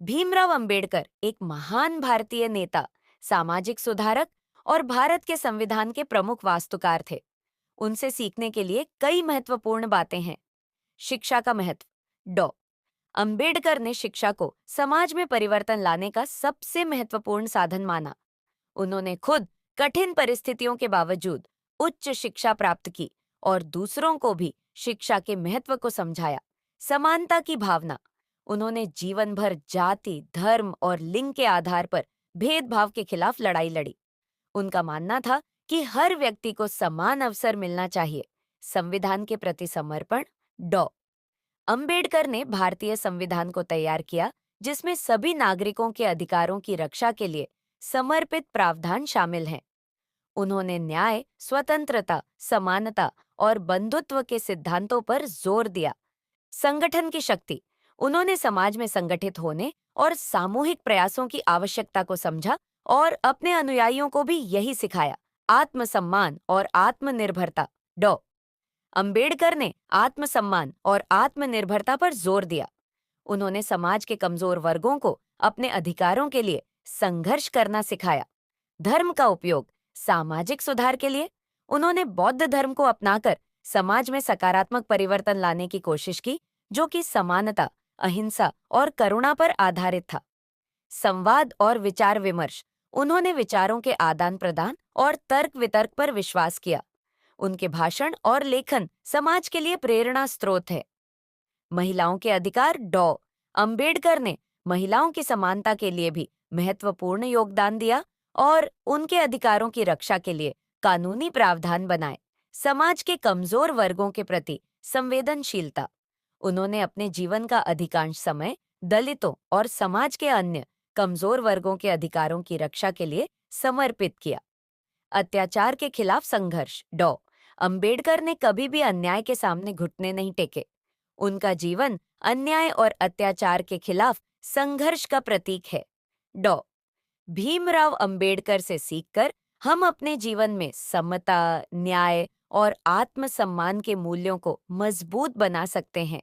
भीमराव अंबेडकर एक महान भारतीय नेता, सामाजिक सुधारक और भारत के संविधान के प्रमुख वास्तुकार थे। उनसे सीखने के लिए कई महत्वपूर्ण बातें हैं। शिक्षा का महत्व। डॉ अंबेडकर ने शिक्षा को समाज में परिवर्तन लाने का सबसे महत्वपूर्ण साधन माना। उन्होंने खुद कठिन परिस्थितियों के बावजूद उच्च शिक्षा प्राप्त की और दूसरों को भी शिक्षा के महत्व को समझाया। समानता की भावना। उन्होंने जीवन भर जाति, धर्म और लिंग के आधार पर भेदभाव के खिलाफ लड़ाई लड़ी। उनका मानना था कि हर व्यक्ति को समान अवसर मिलना चाहिए। संविधान के प्रति समर्पण। डॉ अंबेडकर ने भारतीय संविधान को तैयार किया, जिसमें सभी नागरिकों के अधिकारों की रक्षा के लिए समर्पित प्रावधान शामिल हैं। उन्होंने न्याय, स्वतंत्रता, समानता और बंधुत्व के सिद्धांतों पर जोर दिया। संगठन की शक्ति। उन्होंने समाज में संगठित होने और सामूहिक प्रयासों की आवश्यकता को समझा और अपने अनुयायियों को भी यही सिखाया। आत्मसम्मान और आत्मनिर्भरता। डॉ अंबेडकर ने आत्मसम्मान और आत्मनिर्भरता पर जोर दिया। उन्होंने समाज के कमजोर वर्गों को अपने अधिकारों के लिए संघर्ष करना सिखाया। धर्म का उपयोग सामाजिक सुधार के लिए। उन्होंने बौद्ध धर्म को अपनाकर समाज में सकारात्मक परिवर्तन लाने की कोशिश की, जो कि समानता, अहिंसा और करुणा पर आधारित था। संवाद और विचार विमर्श। उन्होंने विचारों के आदान प्रदान और तर्क वितर्क पर विश्वास किया। उनके भाषण और लेखन समाज के लिए प्रेरणा स्रोत है। महिलाओं के अधिकार। डॉ अंबेडकर ने महिलाओं की समानता के लिए भी महत्वपूर्ण योगदान दिया और उनके अधिकारों की रक्षा के लिए कानूनी प्रावधान बनाए। समाज के कमजोर वर्गों के प्रति संवेदनशीलता। उन्होंने अपने जीवन का अधिकांश समय दलितों और समाज के अन्य कमजोर वर्गों के अधिकारों की रक्षा के लिए समर्पित किया। अत्याचार के खिलाफ संघर्ष। डॉ अंबेडकर ने कभी भी अन्याय के सामने घुटने नहीं टेके। उनका जीवन अन्याय और अत्याचार के खिलाफ संघर्ष का प्रतीक है। डॉ भीमराव अंबेडकर से सीखकर हम अपने जीवन में समता, न्याय और आत्मसम्मान के मूल्यों को मजबूत बना सकते हैं।